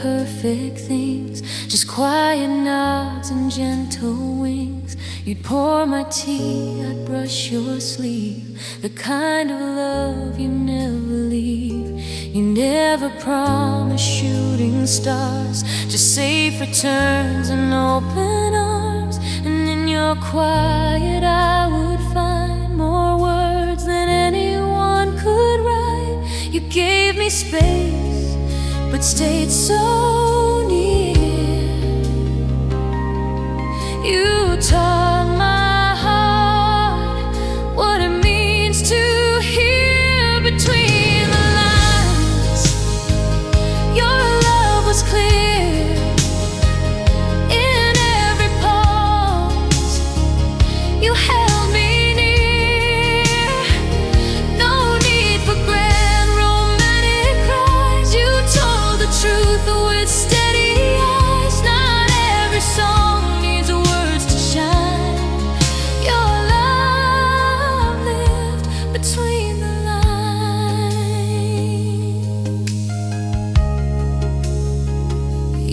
perfect things, just quiet nods and gentle wings. You'd pour my tea, I'd brush your sleeve, the kind of love you never leave. You never promise shooting stars, just safe returns and open arms. And in your quiet I would find more words than anyone could write. You gave me space, but stayed so near. You taught my heart what it means to hear between the lines. Your love was clear in every pause. You held me near. No need for grand romantic cries. You told the truth with steady eyes. Not every song needs words to shine. Your love lived between the lines.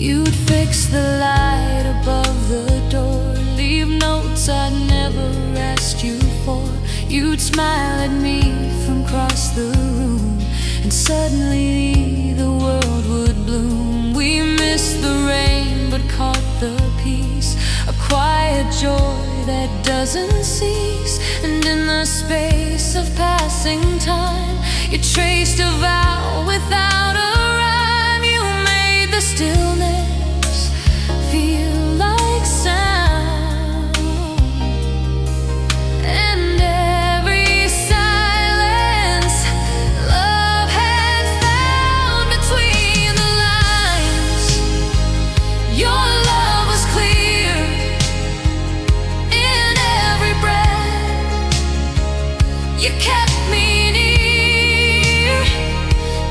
You'd fix the light above the door, leave notes I'd never asked you for. You'd smile at me from across the room, and suddenly the world would bloom. We missed the rain but caught the peace, a quiet joy that doesn't cease. And in the space of passing time, you traced a vow without a rhyme. You made the stillness feel like sound, and every silence love had found between the lines. Your love was clear in every breath. You kept me near.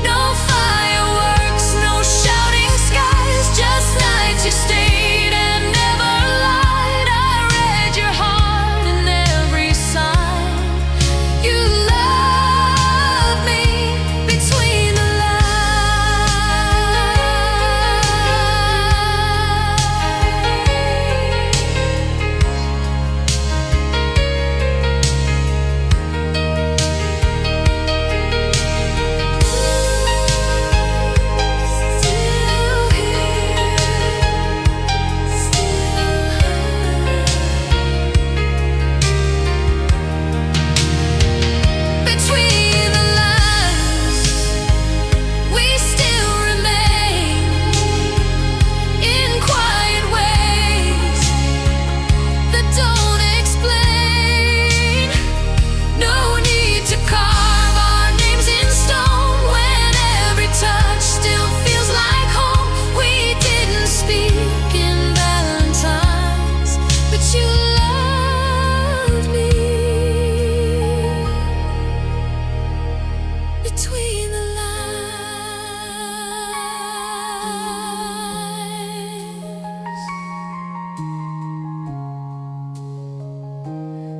No fireworks, no shouting skies, just nights you stayed and never lied. I read your heart in every sign. You loved me between the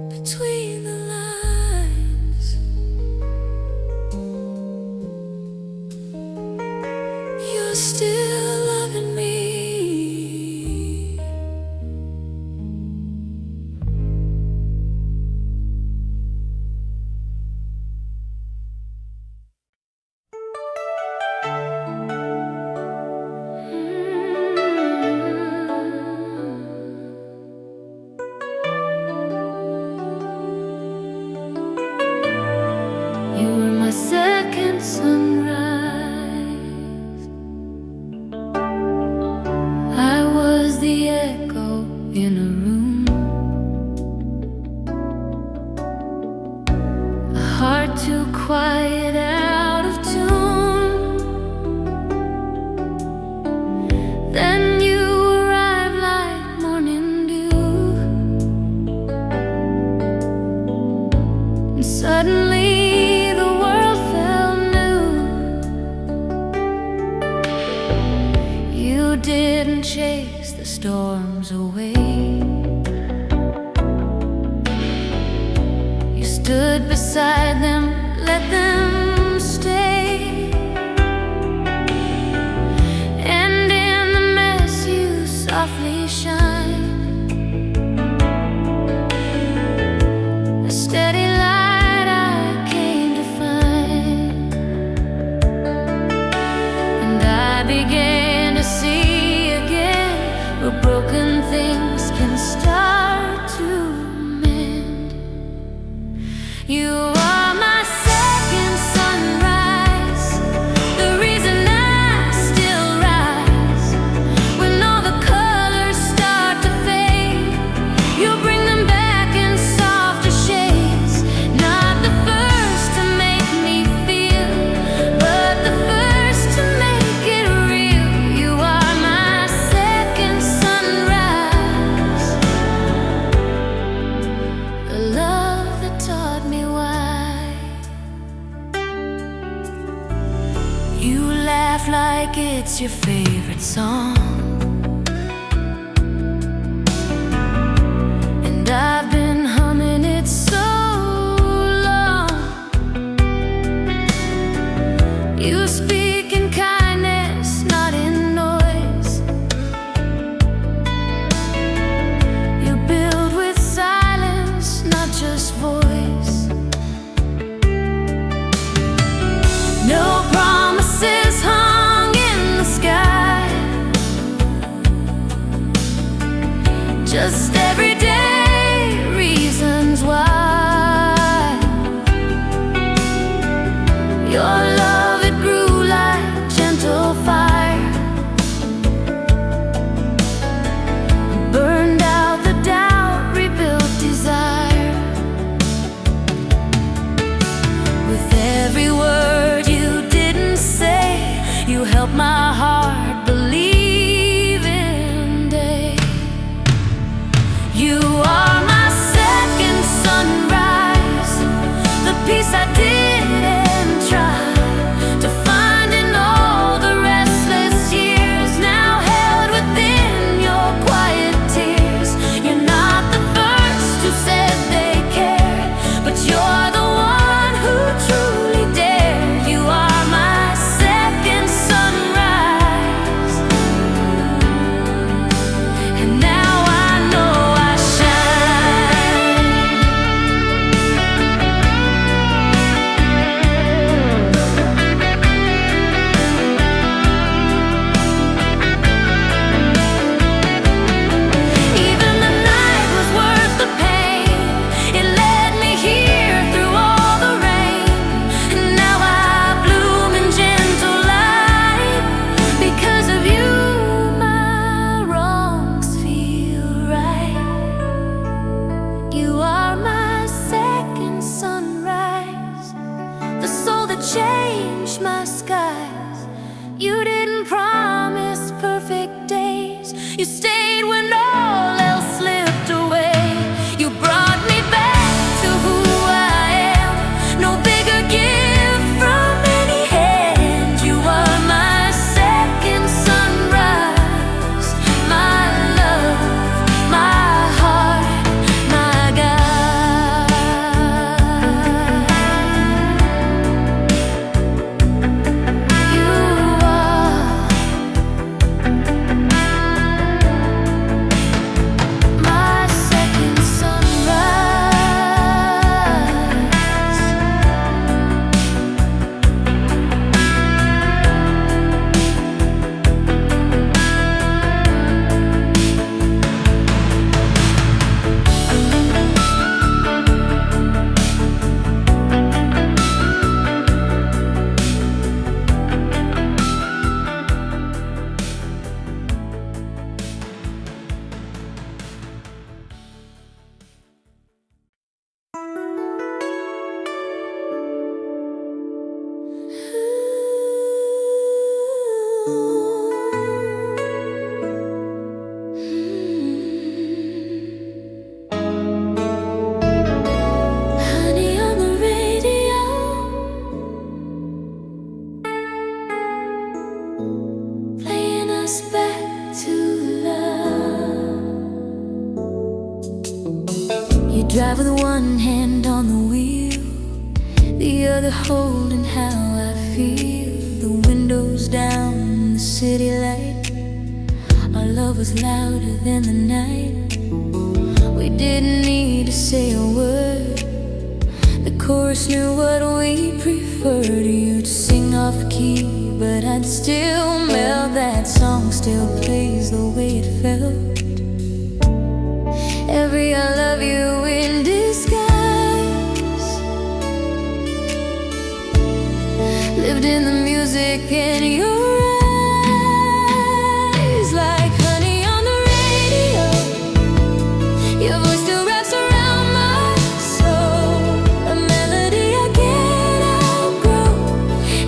between the lines. You're still loving me. You were my second sunrise. I was the echo in a room, a heart too quiet, out of tune. Then you arrived like morning dew, and suddenly didn't chase the storms away. You stood beside them, let them stay. And softly shine, a steady light I came to find, and I began to see again where broken things can start to mend. You are my second sunrise, the reason I still rise. When all the colors start to fade, you bring them back in softer shades. Not the first to make me feel, but the first to make it real. You are my second sunrise, the love that taught me why. You laugh like it's your favorite song, and I've been humming it so long. You speak in kindness, not in noise. You build with silence, not just voice. No promises hung in the sky, just everyday reasons why. Your love, it grew like gentle fire, burned out the doubt, rebuilt desire. With every word you didn't say, you helped my heart believe in day. You are my second sunrise, the peace I didn't try to find in all the restless years, now held within your quiet tears. You're not the first who said they cared, but you're the one who truly dared. You are my second sunrise, and now I know I shine. Even the night was worth the pain. It led me here through all the rain, and now I bloom in gentle light. Because of you, my wrongs feel right. You are my second sunrise, the soul that changed my skies. You didn't promise perfect days, you stayed when all else slipped away. You brought me back to who I am, no bigger gift from any hand. You are my second sunrise, my love, my heart, my guide. You are my second sunrise. Honey on the radio, playing us back to love. You drive with one hand on the wheel, the other holding how I feel. The windows down, the city light, our love was louder than the night. We didn't need to say a word. The chorus knew what we preferred. You'd sing off key, but I'd still melt. That song still plays the way it felt. Every I love you in disguise lived in the music in your eyes. Like honey on the radio, your voice still wraps around my soul. A melody I can't outgrow.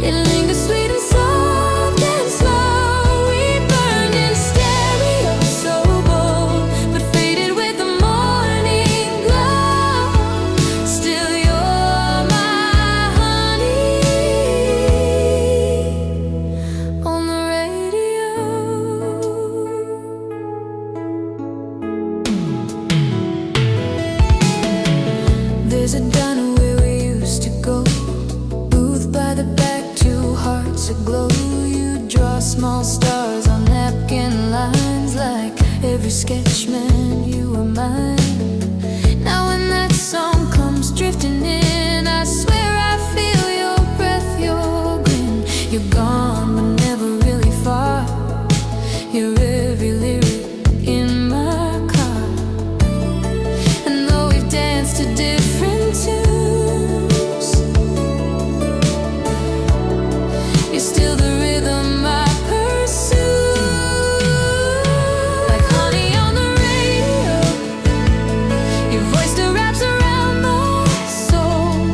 It lingers sweet and soft and slow. We burned in stereo, so bold, but faded with the morning glow. Still you're my honey on the radio. There's a diner where we used to go, booth by the back, two hearts aglow. You draw small stars on napkin lines. Like every sketch meant you were mine. Now when that song comes drifting in, I swear I feel your breath, your grin. You're gone but never really far. You're every lyric in my car. And though we've danced to different tunes, you're still the rhythm I pursue. Like honey on the radio, your voice still wraps around my soul.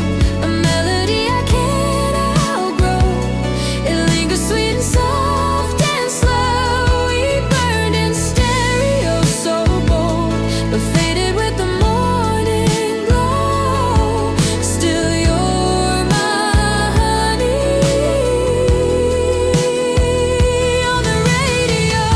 A melody I can't outgrow. It lingers sweet and soft and slow. We burned in stereo, so bold, but faded with the morning glow. Still you're my honey on the radio.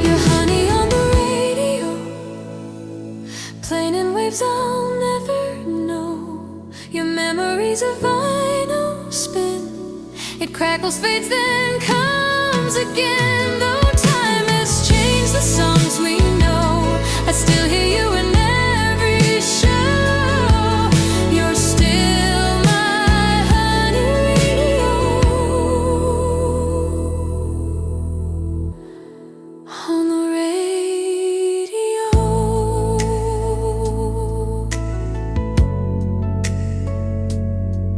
Your honey on the radio, playing in waves I'll never know. Your memory's a vinyl spin. It crackles, fades, then comes again. Though time has changed the songs we know, I still hear you in every show. You're still my honey radio on the radio.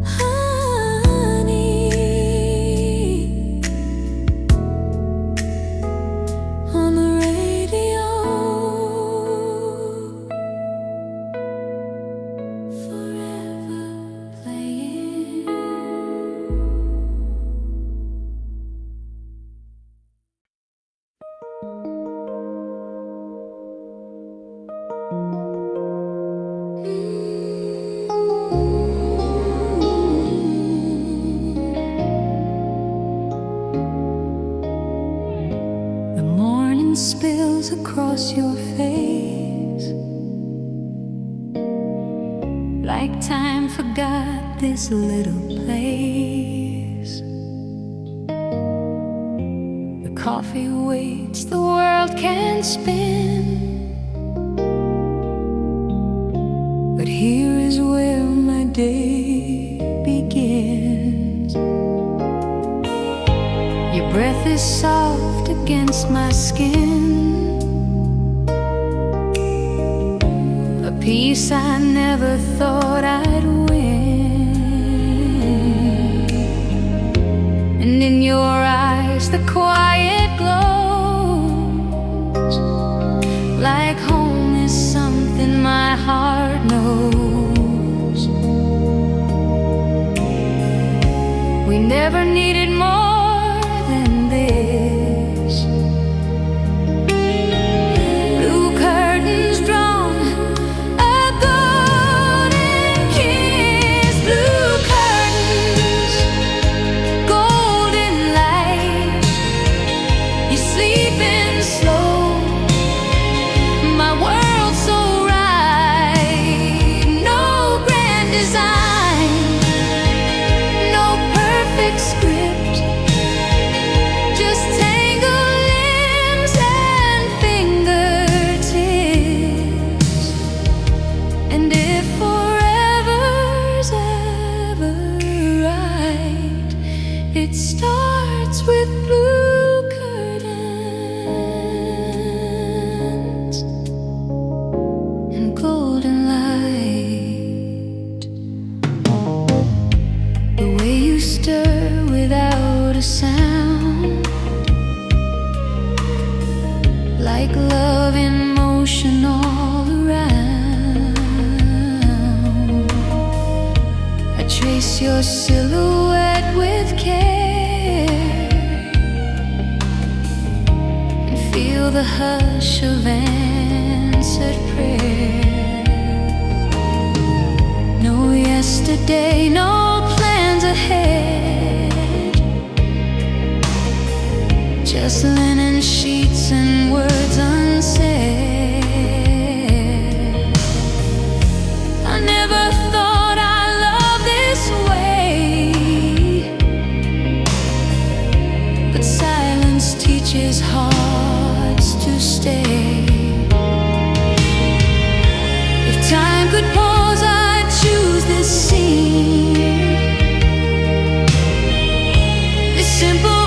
Honey on the radio. Forever playing. The morning spills across your face, like time forgot this little place. The coffee waits, the world can spin, but here is where my day begins. Your breath is soft against my skin, a peace I never thought I'd win. And in your eyes the quiet glows, like home is something my heart knows. We never needed more than this. Blue curtains drawn, a your silhouette with care and feel the hush of answered prayer. No yesterday, no plans ahead, just linen sheets and words unsaid. I never thought I'd love this way, but silence teaches hearts to stay. If time could pause, I'd choose this scene, this simple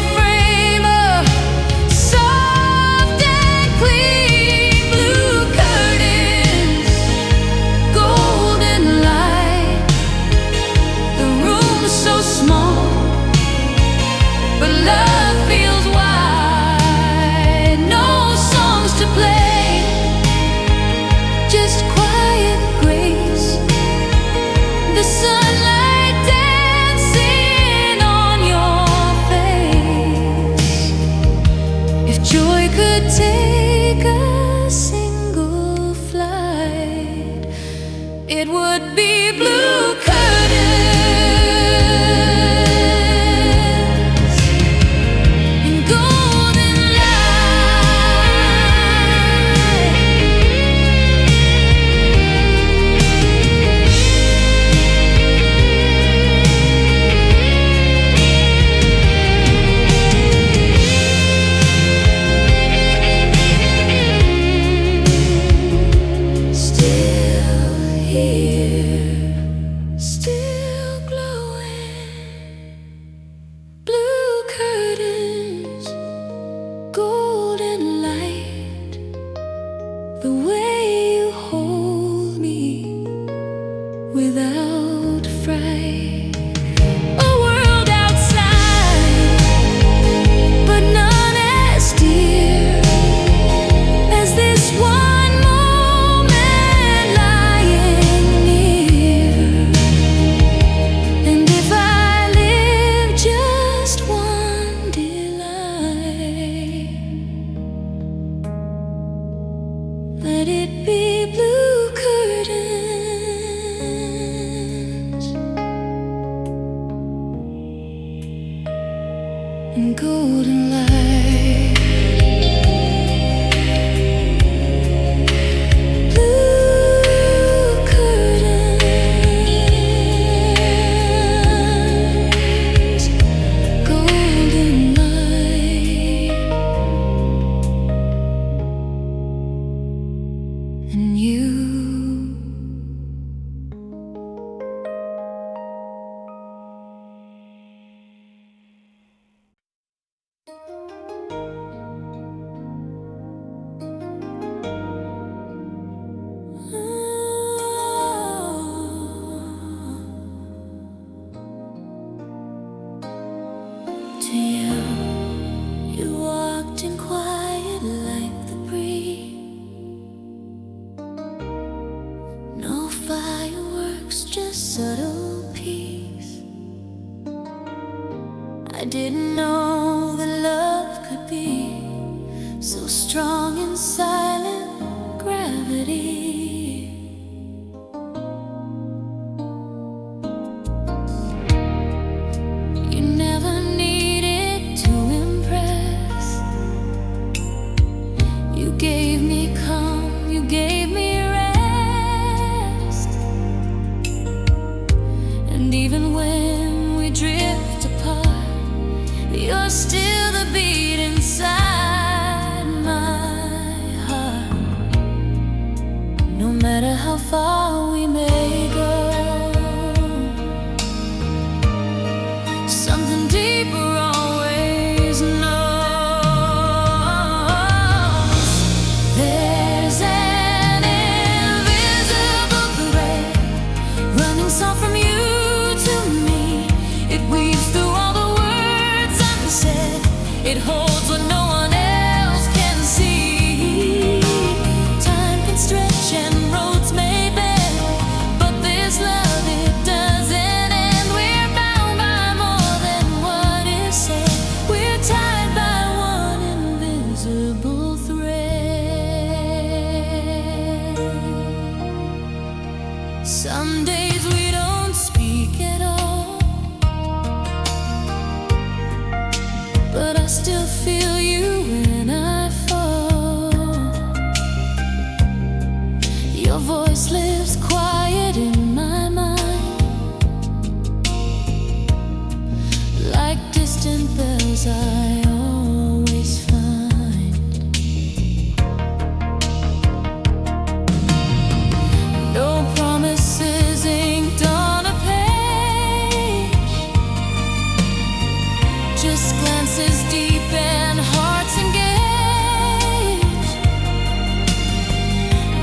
take a single flight, it would be blue curtains and golden the way you hold me without fright. A world outside, but none as dear as this one moment lying near. And if I live just one delight, let it be blue curtains and golden light. Blue curtains, golden light. And you, to you, you walked in quiet like the breeze. No fireworks, just subtle peace. I didn't know that love could be so strong in silent gravity. You never needed to impress. You gave me calm, you gave me rest. And even when we drift apart, you're still the beat inside my heart. No matter how far we may go, something deeper always knows. There's an invisible thread running soft from you to me. It weaves through all the words unsaid. It holds what no one else can see. Time can stretch and roads may bend, but Some days we don't speak at all, but I still feel you when I fall. Your voice lives quiet in my mind, like distant bells I always find. No promises inked on a page, just glances deep and hearts engaged.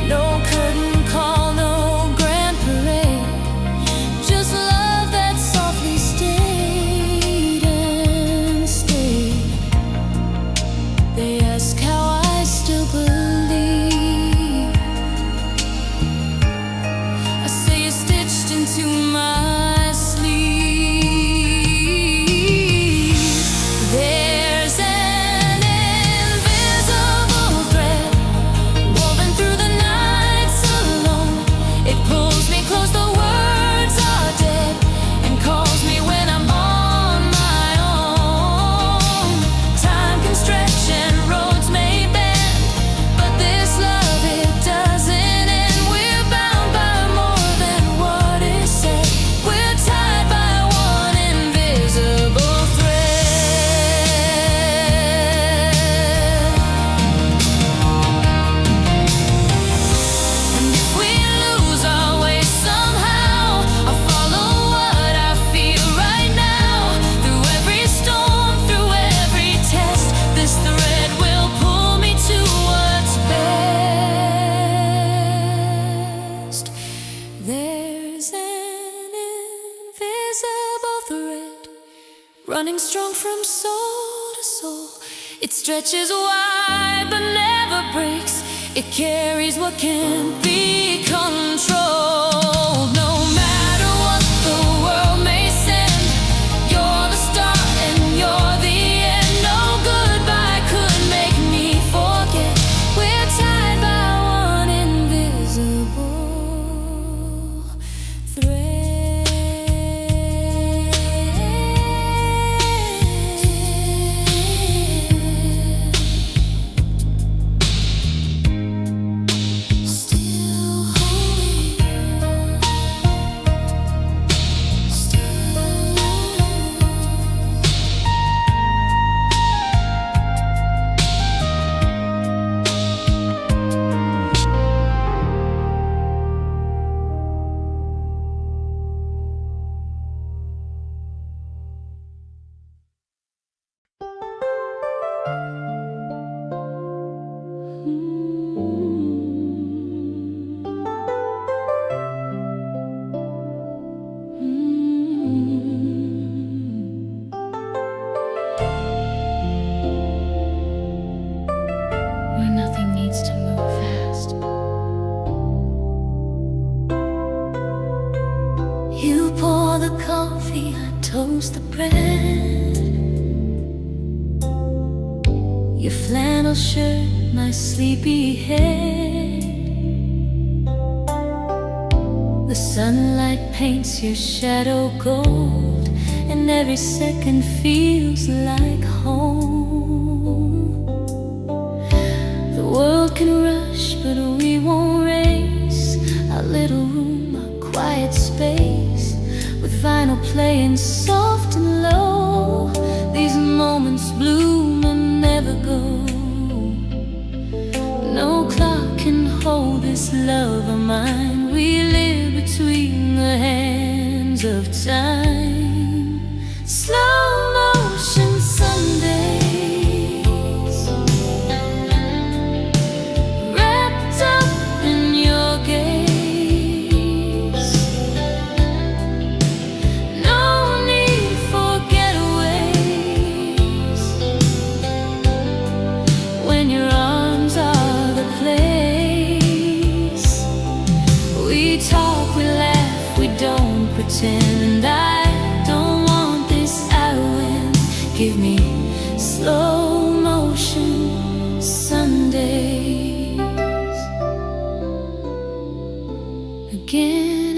No curtain call, no grand parade, just love that softly stayed and stayed. They ask how I still believe. I say you're stitched into my sleeve. There's an invisible thread woven through the nights alone. It pulls me close, the words are dead, and calls me when I'm on my own. Time can stretch and roads may bend, but this love, it doesn't end. We're bound by more than what is said. We're tied by one invisible thread. And if we lose our way somehow, I'll follow what I feel right now. Through every storm, through every test, this thread will pull me to what's best. There's an invisible thread running strong from soul to soul. It stretches wide but never breaks. It carries what can't be controlled. No matter what the world may send, you're the start and you're the end. No goodbye could make me forget. We're tied by one invisible thread. Still holding you, where nothing needs to move fast. You pour the coffee, I toast the bread. Your flannel shirt, my sleepy head. The sunlight paints your shadow gold, and every second feels like home. The world can rush, but we won't race. Our little room, our quiet space, with vinyl playing soft and low. These moments bloom and never go. No clock can hold this love of mine. We live between the hands of time. Slow motion Sundays, wrapped up in your gaze. No need for getaways when your arms are the place. We talk, we laugh, we don't pretend. And I don't want this out wind. Give me slow motion Sundays again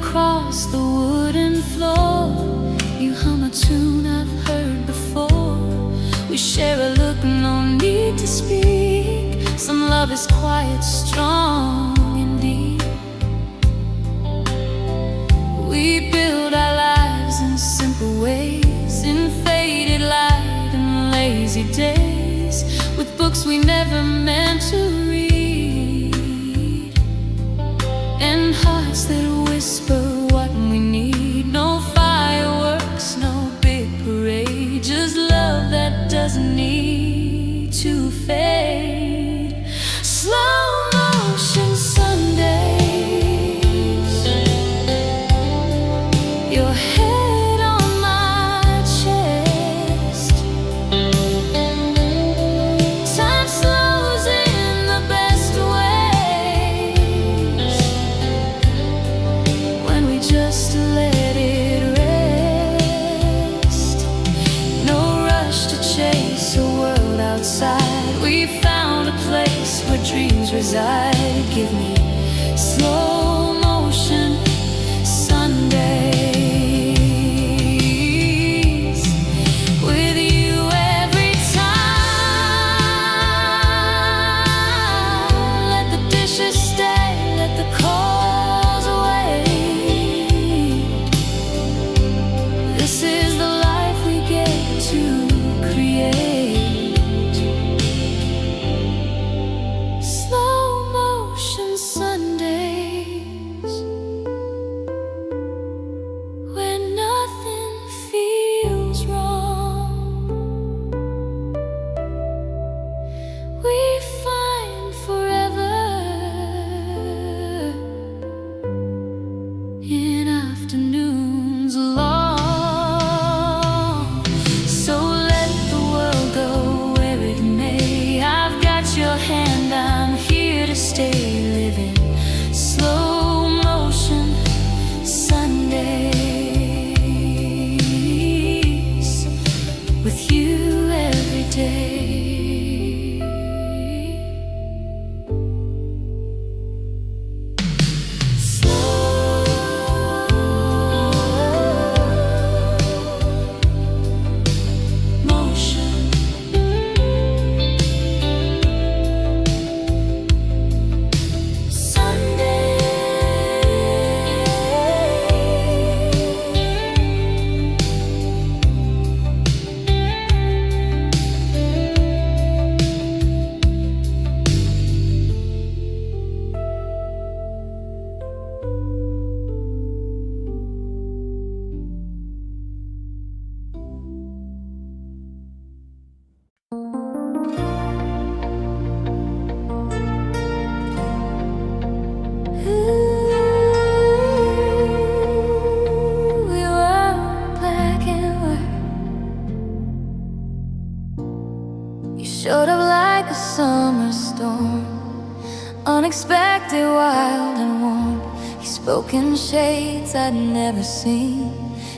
across the wooden floor. You hum a tune I've heard before. We share a look, no need to speak. Some love is quiet, strong and deep. We build our lives in simple ways, in faded light and lazy days, with books we never meant to read, and hearts that whisper what we need. No fireworks, no big parade, just love that doesn't need to fade. Slow motion Sundays, your head on my chest. Time slows in the best ways, when we just let it rest. No rush to chase a world outside. We found a place where dreams reside. Give me slow motion Sundays, with you every time. Let the dishes stay, let the calls wait. This is the life we get to create. Slow motion Sundays, when nothing feels wrong. We find forever in afternoons long. So let the world go where it may. I've got your hand, I'm here to stay. Living slow motion Sundays, with you every day. Motion we were black and white. You showed up like a summer storm, unexpected, wild and warm. You spoke in shades I'd never seen,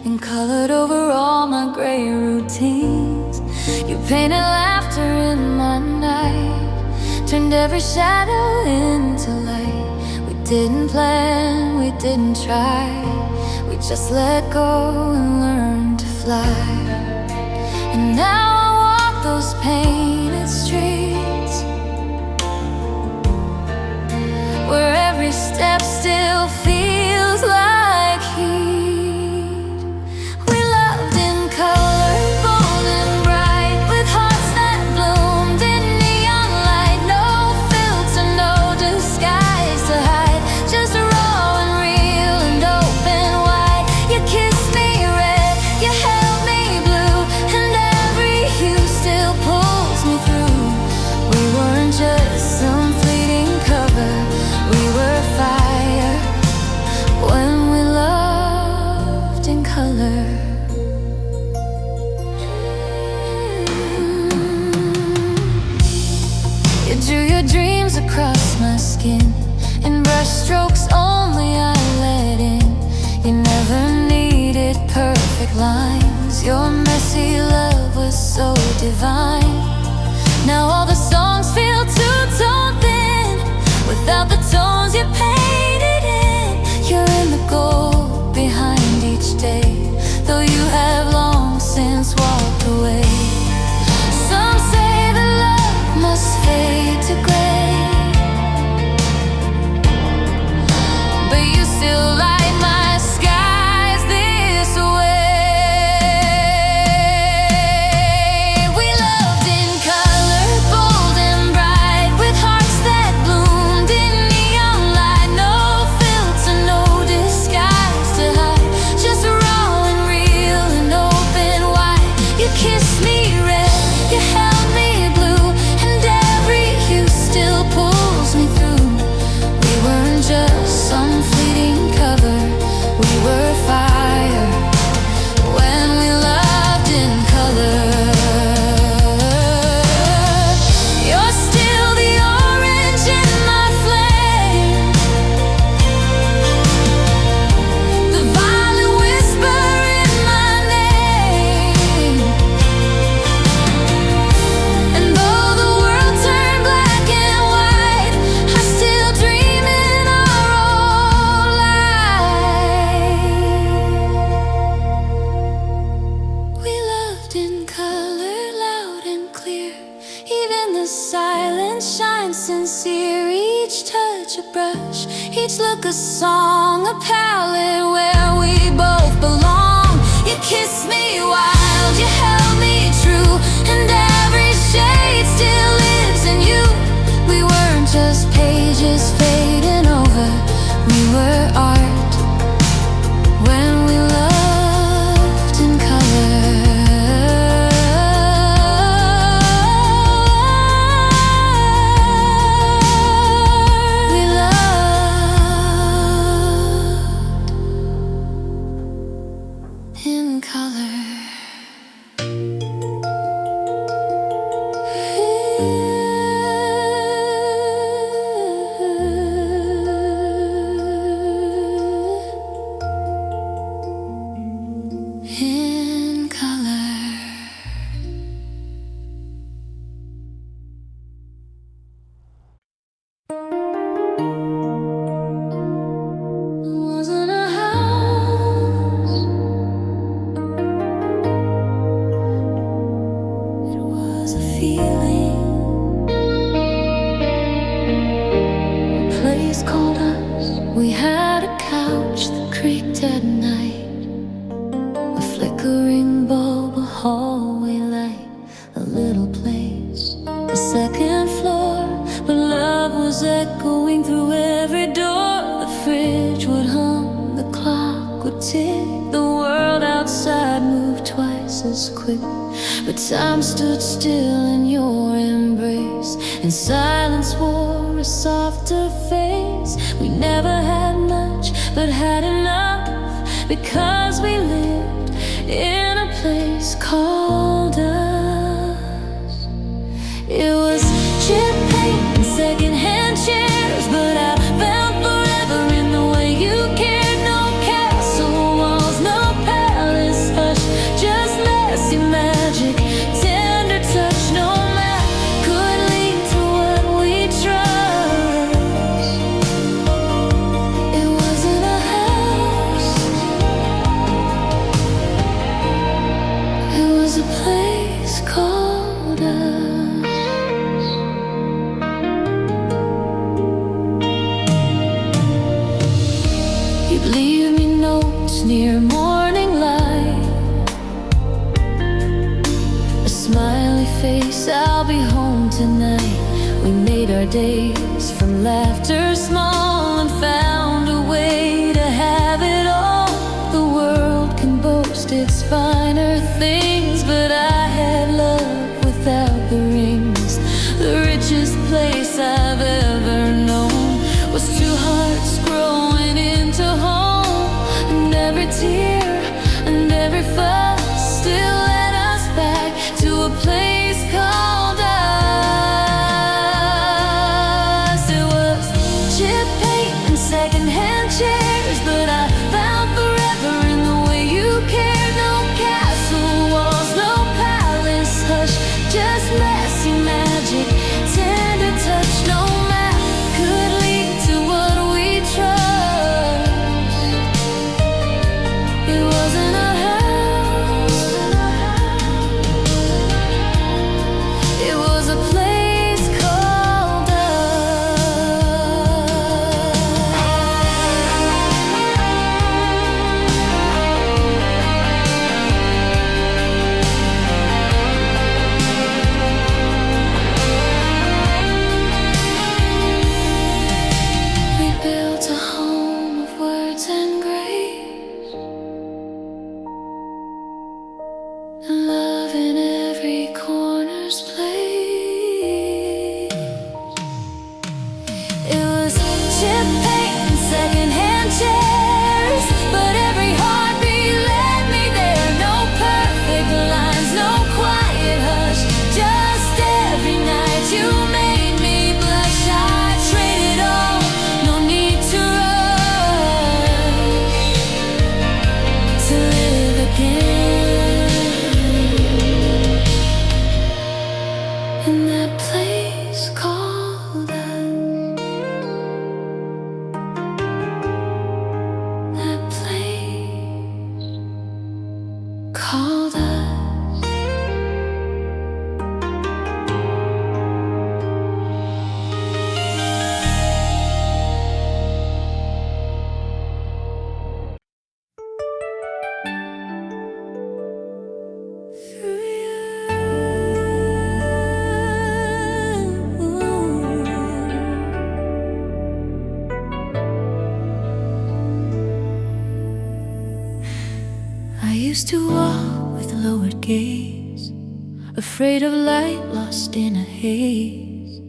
and colored over all my gray routines. You painted laughter in my night, turned every shadow into light. We didn't plan, we didn't try, we just let go and learned to fly. And now I walk those painted streets, where every step still feels like heat. We loved in color, bold and bright, with hearts that bloomed in neon light. No filter, no disguise to hide, just raw and real and open wide. You kissed me red, you held me blue, and every hue still pulls me through. We weren't just some fleeting cover, we were fire when we loved in color. You drew your dreams across my skin, in brush strokes only I let in. You never needed perfect lines, your messy love was so divine. Now all the songs feel two-tone thin, without the tones you painted in. You're in the gold, each touch a brush, each look a song, a palette where we both belong. You kissed me wild, you held me true, and every shade still lives in you. We weren't just pages fading over, we were art when we loved in color. We loved in color. In color. It wasn't a house, it was a feeling. A place called us. We had a couch that creaked at night, a flickering bulb, a hallway light, a little place, the second floor. But love was echoing through every door. The fridge would hum, the clock would tick, the world outside moved twice as quick. But time stood still in your embrace, and silence wore a softer face. We never had much, but had enough, because we lived in a place called us. It was chip paint and secondhand chairs, but I found forever in the way you cared. No castle walls, no palace hush, just messy magic, tender touch. No map could lead to what we trust. It wasn't a house, it was a place called us. You'd leave me notes near morning light, a smiley face, I'll be home tonight. We made our days from laughter small, and found a way to have it all. The world can boast its finer things, but I had love without the rings. The richest place I've ever known was two hearts growing into home, and every tear and every fuss still led us back to a place called us. It was chip paint and secondhand chairs, but I found forever in the way you cared. No castle walls, no palace hush, just messy magic, tender touch. No map could lead to what we trust. It wasn't a house, it was a place called us. We built a home of words and grace, and love in every corner's place. It was chip paint and secondhand chairs, but every heartbeat led me there. No perfect lines, no quiet hush, just every night you made me blush. I traded all, no need to rush, to live again in that place called us. used to walk with lowered gaze, afraid of light lost in a haze.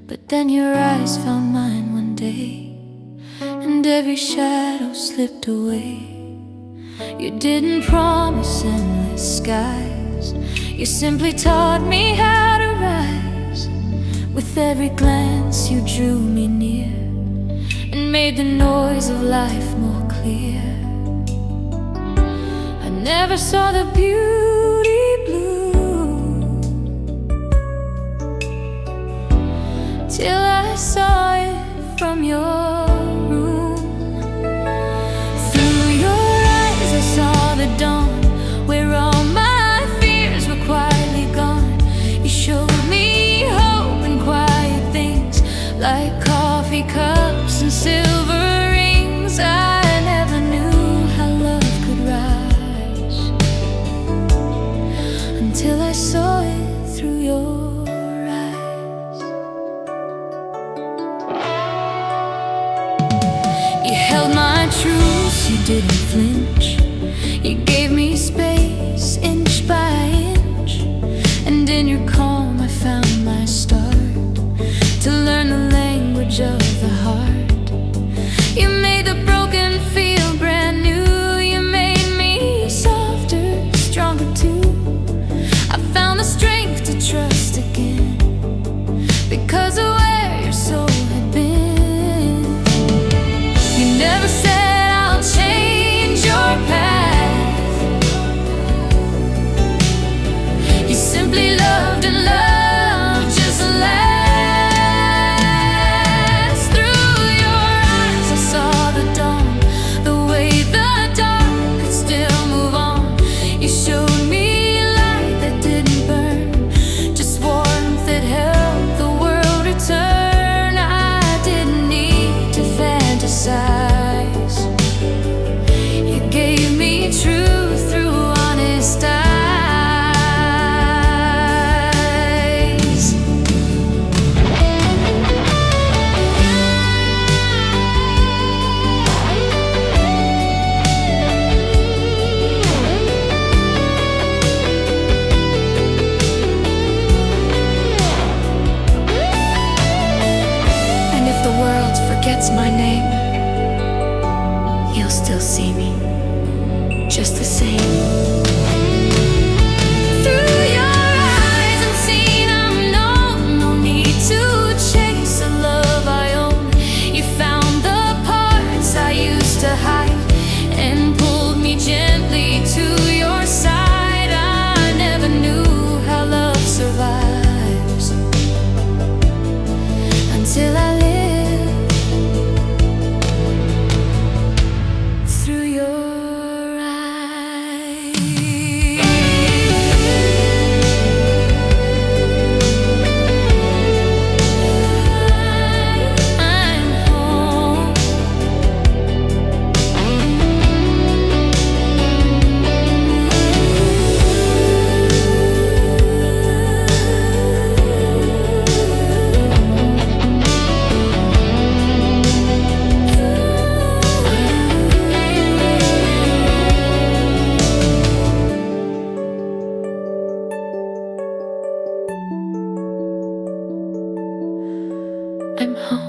But then your eyes found mine one day, and every shadow slipped away. You didn't promise endless skies, you simply taught me how to rise. With every glance you drew me near, and made the noise of life more clear. I never saw the beauty blue till I saw it from your room. Through your eyes I saw the dawn, where all my fears were quietly gone. You showed me hope and quiet things, like coffee cups and silver rings. I never knew how love could rise until I saw it through your eyes. You held my truths, you didn't flinch. You gave me space inch by inch, and in your calm I found my start to learn the language of the heart. You made the broken feel brand new. You made me softer, stronger too. I found the strength to trust again, because of where your soul had been. You never said I'll change your path. You simply loved and loved just last. Through your eyes I saw the dawn, the way the dark could still move on. You showed me light that didn't burn, just warmth that helped the world return. I didn't need to fantasize. You gave me truth through honest eyes. And if the world forgets my name, you'll still see me just the same. Through your eyes unseen I'm known, no need to chase a love I own. You found the parts I used to hide and pulled me gently to your side. I never knew how love survives until I lived through your eyes. I'm home. I'm home.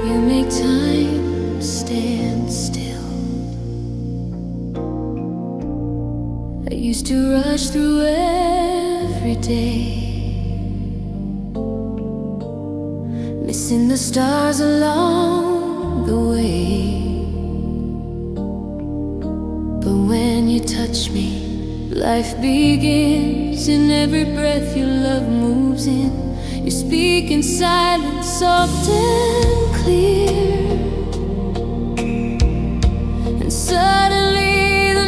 You make time stand still. I used to rush through every day, missing the stars along the way. But when you touch me, life begins. In every breath your love moves in. You speak in silence, soft and clear, and suddenly the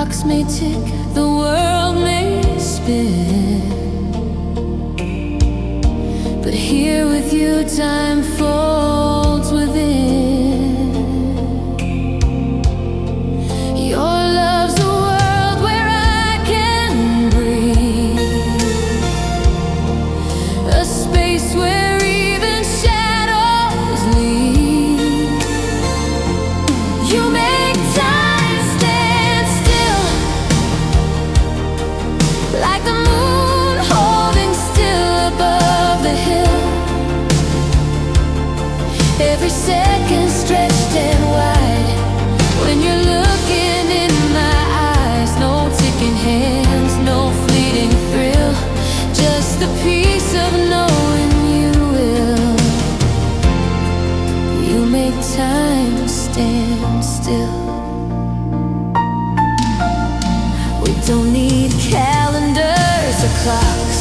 clocks may tick, the world may spin, but here with you time folds within. Your love's a world where I can breathe, a space where even shadows leave. You make time stand still, like the moon holding still above the hill. Every second stretched and wide when you're looking in my eyes. No ticking hands, no fleeting thrill, just the peace of knowing you will. You make time stand still. We don't need calendars or clocks,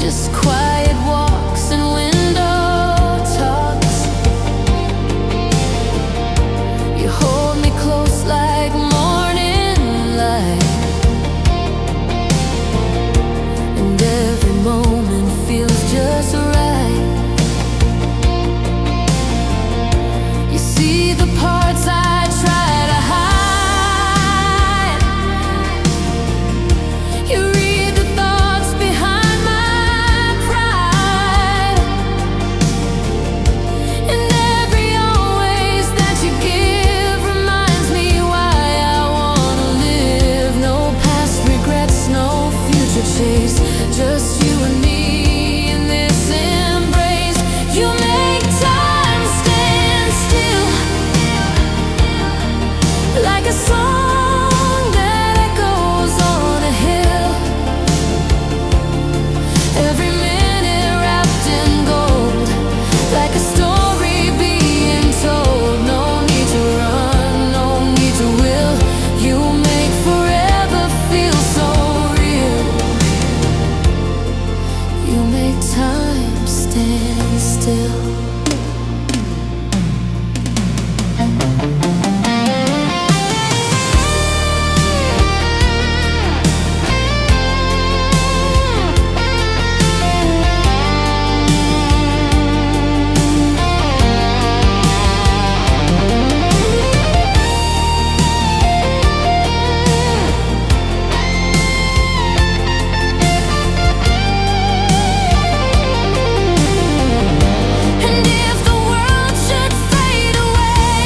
just quiet walks and window talks. You hold me close like morning light, and every moment feels just right. You see the parts I try to hide. You read the thoughts behind my pride, and every always that you give reminds me why I wanna live. No past regrets, no future chase, just you and me in this embrace. You make time stand still, like a song that echoes on a hill. Every minute wrapped in gold, like a story being told. No need to run, no need to will. You make forever feel so real. You make time stand still. And if the world should fade away,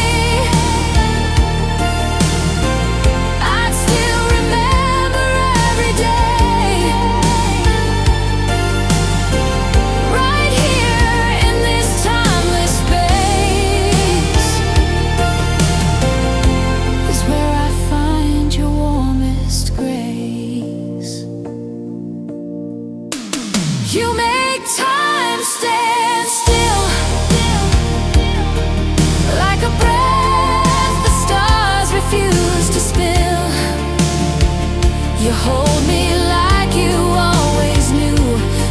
I'd still remember every day. Right here in this timeless space is where I find your warmest grace. You make time stand still, like a breath the stars refuse to spill. You hold me like you always knew,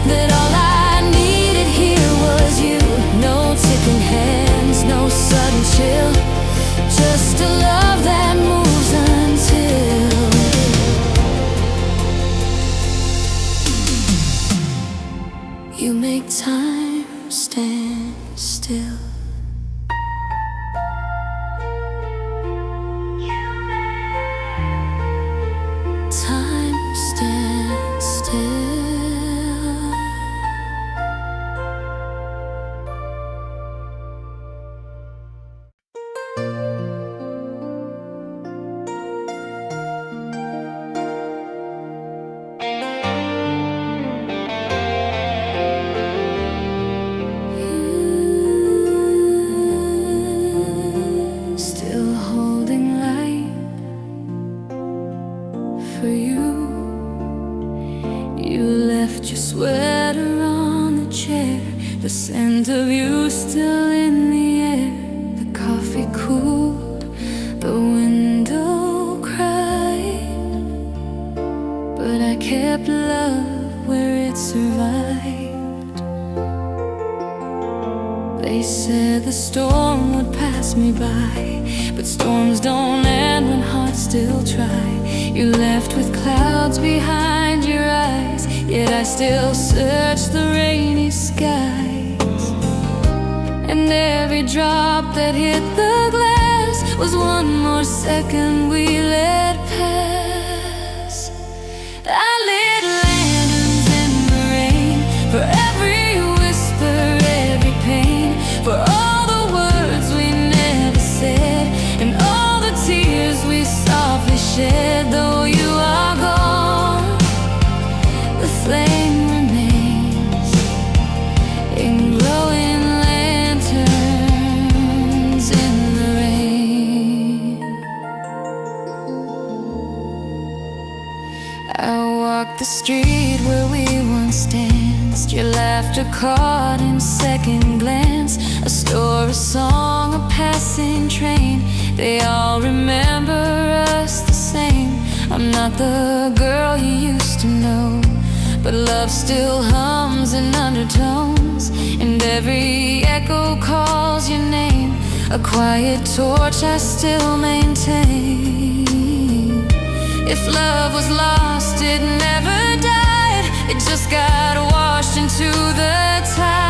that all I needed here was you. No ticking hands, no sudden chill, just a love that moves until you make time stand still. Time stand still. Still holding light for you. You left your sweater on the chair, the scent of you still in the air. The coffee cooled, the window cried, but I kept love where it survived. They said the storm would pass me by, but storms don't end when hearts still try. You left with clouds behind your eyes, yet I still search the rainy skies. And every drop that hit the glass was one more second we let pass. I lit lanterns in the rain, for every whisper, every pain, for all the words we never said, and all the tears we softly shed. Though you are gone, the flame remains in glowing lanterns in the rain. I walked the street where we once danced, your laughter caught in second glance. A store, a song, a passing train, they all remember us the same. I'm not the girl you used to know, but love still hums in undertones, and every echo calls your name. A quiet torch I still maintain. If love was lost, it never died, it just got washed into the tide.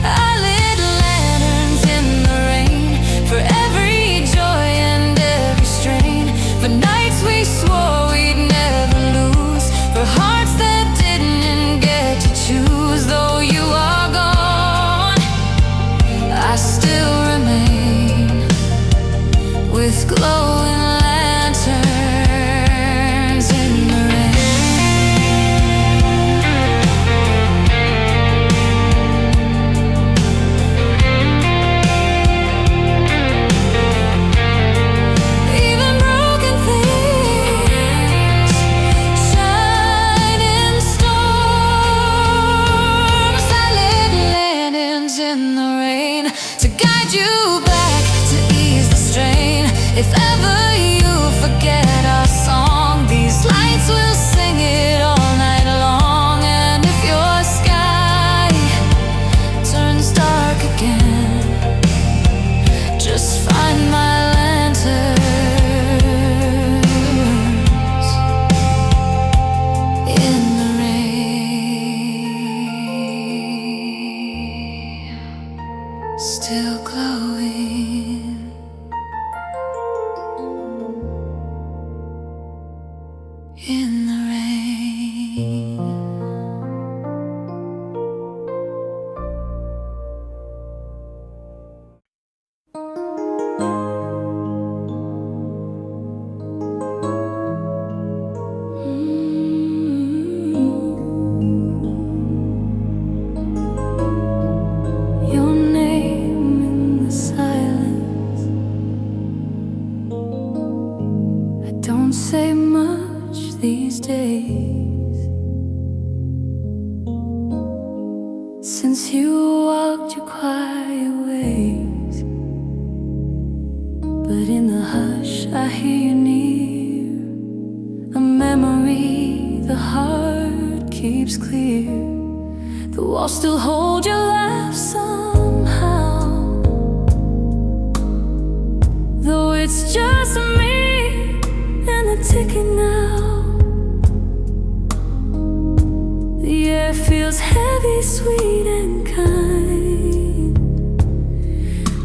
I lit lanterns in the rain, for every joy and every strain, for nights we swore we'd never lose, for hearts that didn't get to choose. Though you are gone, I still remain with glowing lanterns in the even broken things shine in storms. I lit lanterns in the rain to guide you back, to ease the strain. If ever you forget our song, these lights will sing it all night long. And if your sky turns dark again, just find my lanterns in the rain, still glowing in the rain. Your name in the silence, I don't say much these days. Since you walked your quiet ways, but in the hush I hear you near, a memory the heart keeps clear. The walls still hold your laugh somehow, though it's just me and the ticking now. The air feels heavy, sweet and kind,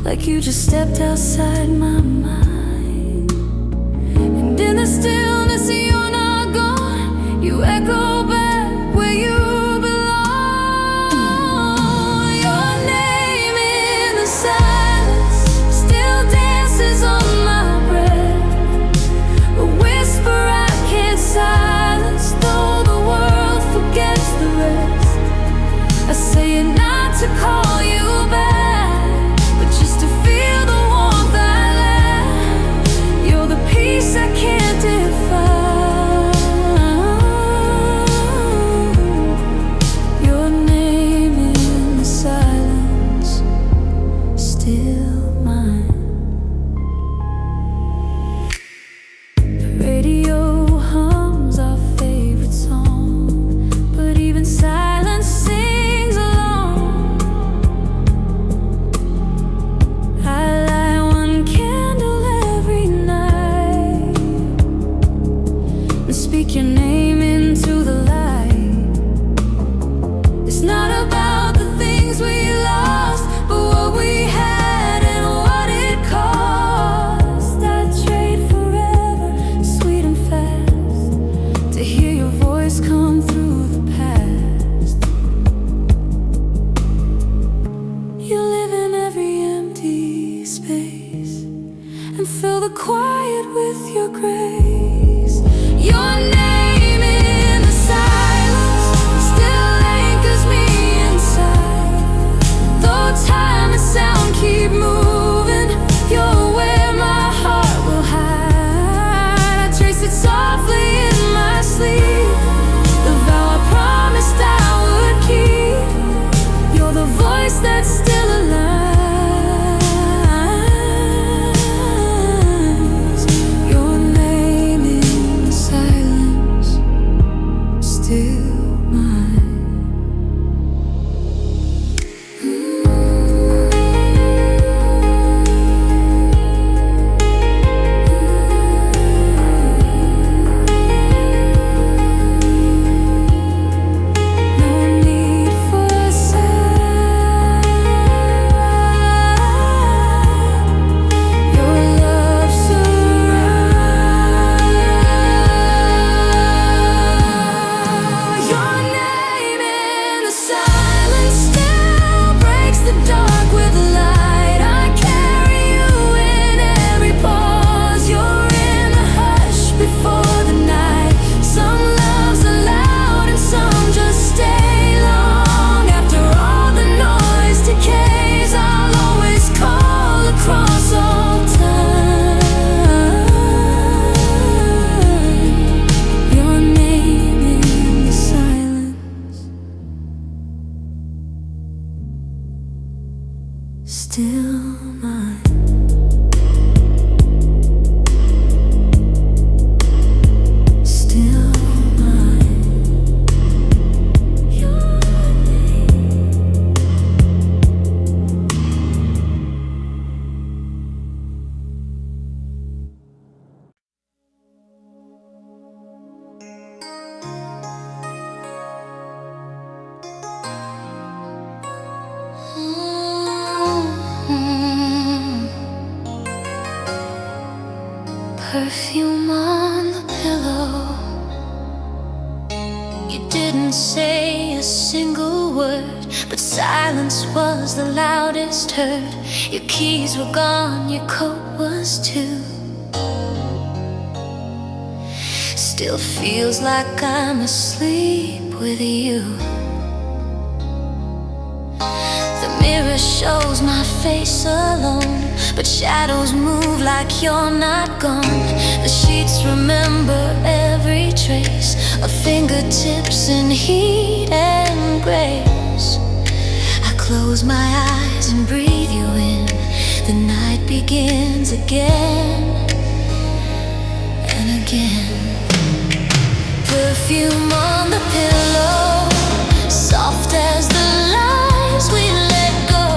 like you just stepped outside my mind. And in the stillness you're not gone, you echo back where you belong. Your name in the silence still dances on my breath, a whisper I can't silence, though the world forgets the rest. I say it not to call you back, but just to feel the warmth I left. You're the peace I can't define. speak your name into the light. It's not about the things we lost, but what we had and what it cost. I'd trade forever, sweet and fast, to hear your voice come through the past. You live in every empty space and fill the quiet with your grace. Your name in the silence still anchors me inside. Though time and sound keep moving, you're where my heart will hide. I trace it softly in my sleep, the vow I promised I would keep. You're the voice that's still alive. Your name in the silence, still mine. No need for a sign. Your love surrounds. Your name in the silence still breaks the dark with light. I carry you in every pause. You're in the hush before the night. Some loves are loud and some just stay long. After all the noise decays, I'll always call across all time. Your name in the silence, still mine. Still mine. Your name. Perfume on the pillow. You didn't say a single word, but silence was the loudest heard. Your keys were gone, your coat was too. Still feels like I'm asleep with you. The mirror shows my face alone, but shadows move like you're not gone. The sheets remember every trace of fingertips in heat and grace. I close my eyes and breathe you in. The night begins again and again. Perfume on the pillow, soft as the lies we let go.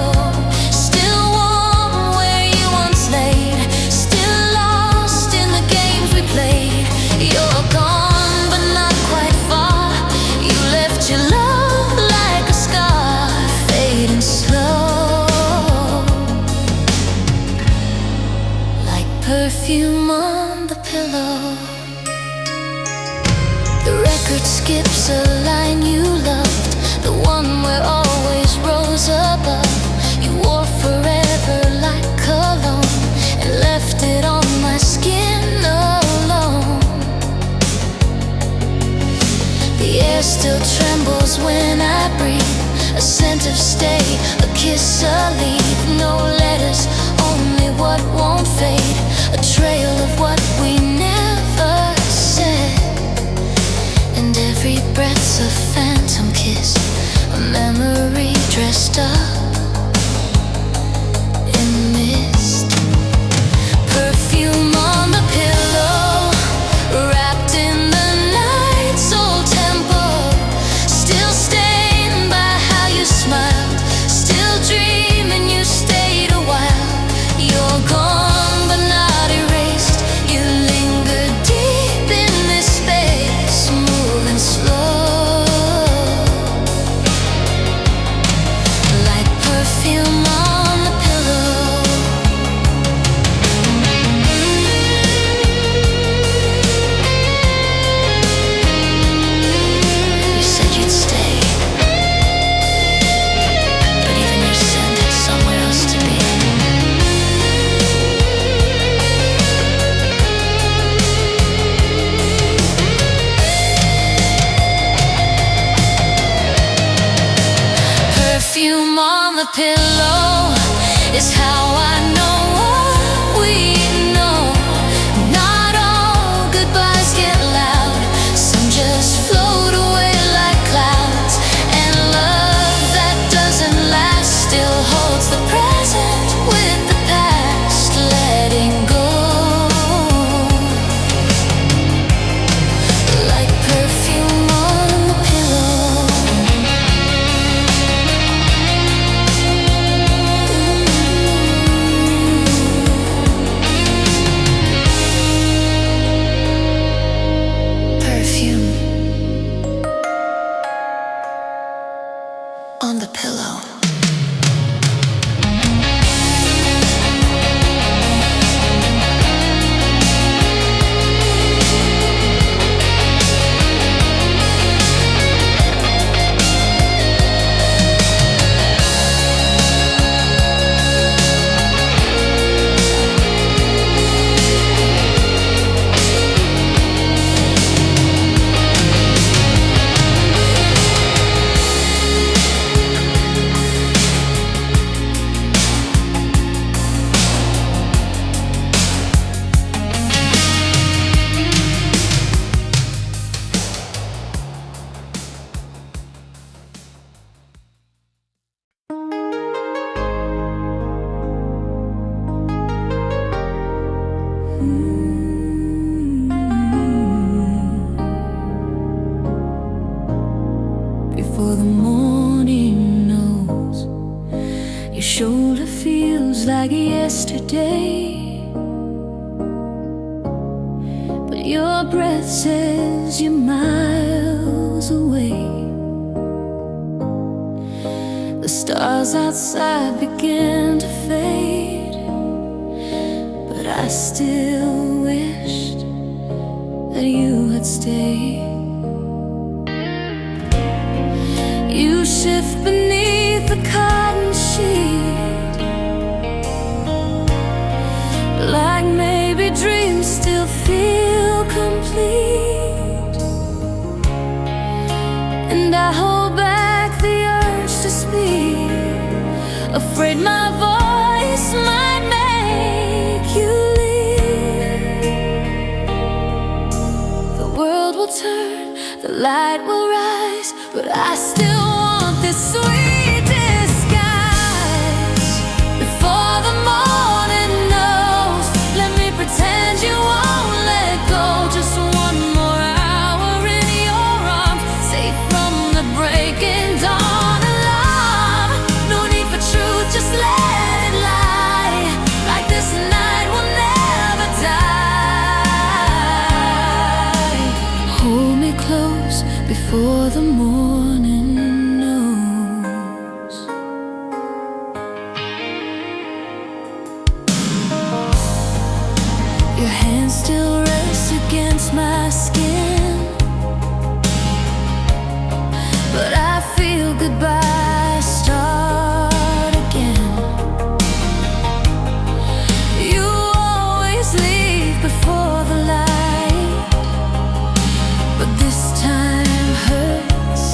Still warm where you once laid, still lost in the games we played. You're gone but not quite far. You left your love like a scar, fading slow, like perfume on the pillow. The record skips a line you loved, the one where always rose above. You wore forever like cologne and left it on my skin alone. The air still trembles when I breathe, a scent of stay, a kiss, a leave. No letters, only what won't fade, a trail of what we never said. And every breath's a phantom kiss, a memory dressed up in mist. Perfume on the pillow, wrapped in the night's old tempo. Still stained by how you smiled, still dreaming you stayed a while. You're gone but not erased, you linger the pillow is how I know what we know. Not all goodbyes get loud, some just float away like clouds. And love that doesn't last still holds the present with the past, letting go. Like perfume on the pillow. Perfume on the pillow. Before the morning knows, your shoulder feels like yesterday, but your breath says you're miles away. The stars outside began to fade, but I still wished that you had stayed. You shift beneath the cotton sheet, like maybe dreams still feel complete. And I hold back the urge to speak, afraid my voice might make you leave. The world will turn, the light will rise, but I still want this sweet disguise. Before the morning knows, let me pretend you won't let go. Just one more hour in your arms, safe from the breaking dawn alarm. No need for truth, just let it lie. Like this night will never die. Hold me close before the morning knows. Your hand still rests against my skin, but I feel goodbye start again. You always leave before the light, but this time hurts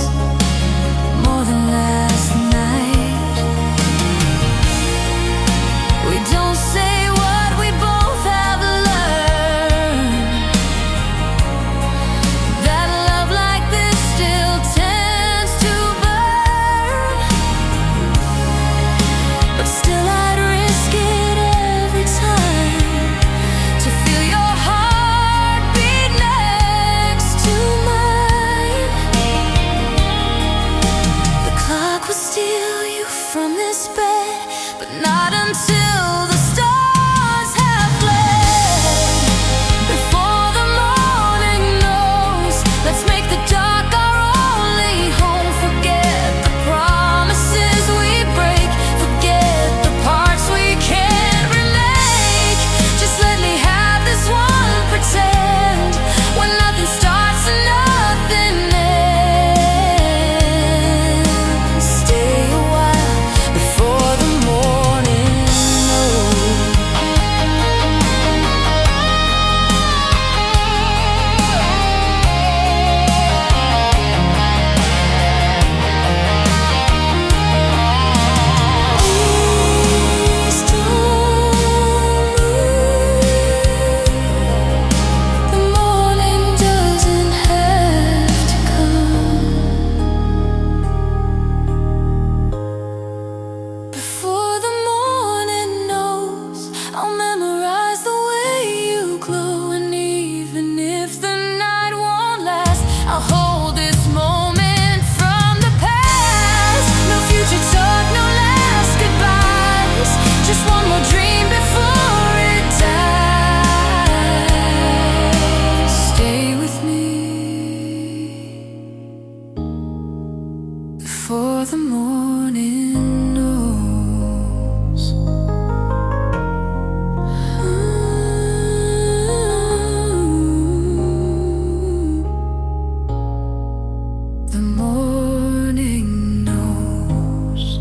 the morning knows. The morning knows.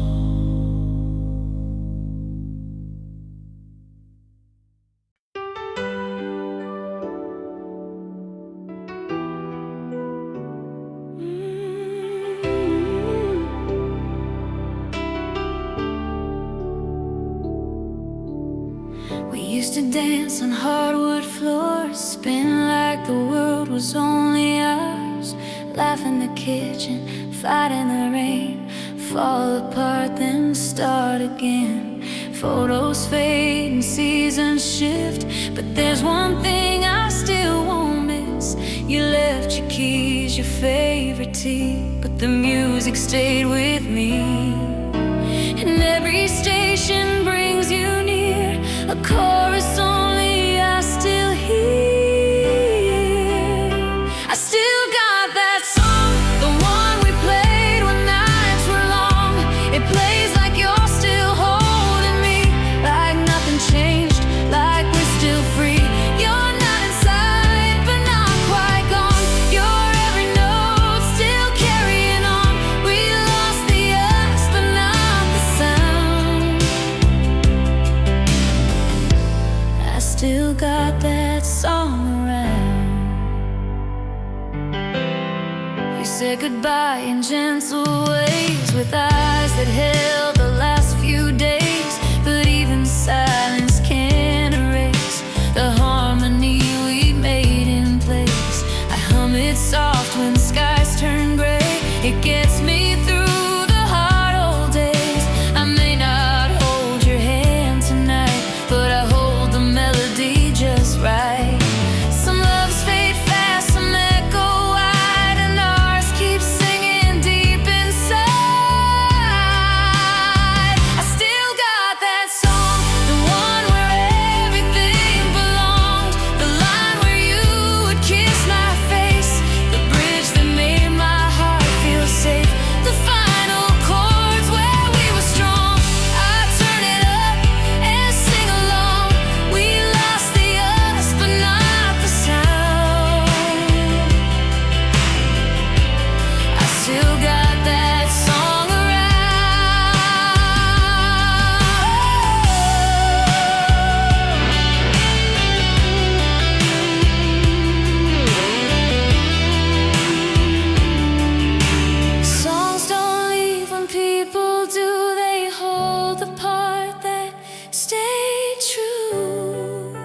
We used to dance on hardwood floors, spin like the world was only ours. Laugh in the kitchen, fight in the rain, fall apart then start again. Photos fade and seasons shift, but there's one thing I still won't miss. You left your keys, your favorite tea, but the music stayed with me. And every station brings you near, a chorus only I still hear. I still got that song, the one we played when nights were long. It plays like you're still holding me, like nothing changed, like we're still free. You're not inside, but not quite gone. Your every note still carrying on. We lost the us, but not the sound. I still got that song around. You said goodbye in gentle ways, with eyes that held the last few days. But even silence can't erase the harmony we made in place. I hum it soft when skies turn gray. It gets me through the hard old days. I may not hold your hand tonight, but I hold the melody just right. Some loves fade fast, some echo wide, and ours keeps singing deep inside. I still got that song, the one where everything belonged, the line where you would kiss my face, the bridge that made my heart feel safe, the final chords where we were strong. I turn it up and sing along. We lost the us, but not the sound. I still got that song around. Songs don't leave when people do. They hold the part that stayed true.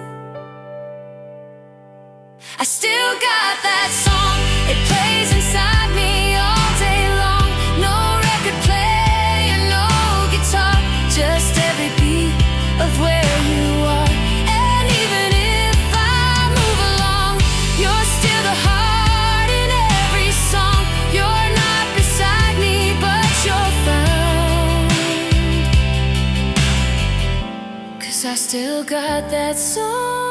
I still got that song, it plays inside me all day long. No record player, no guitar, just every beat of where you are. And even if I move along, you're still the heart in every song. You're not beside me, but you're found. 'Cause I still got that song.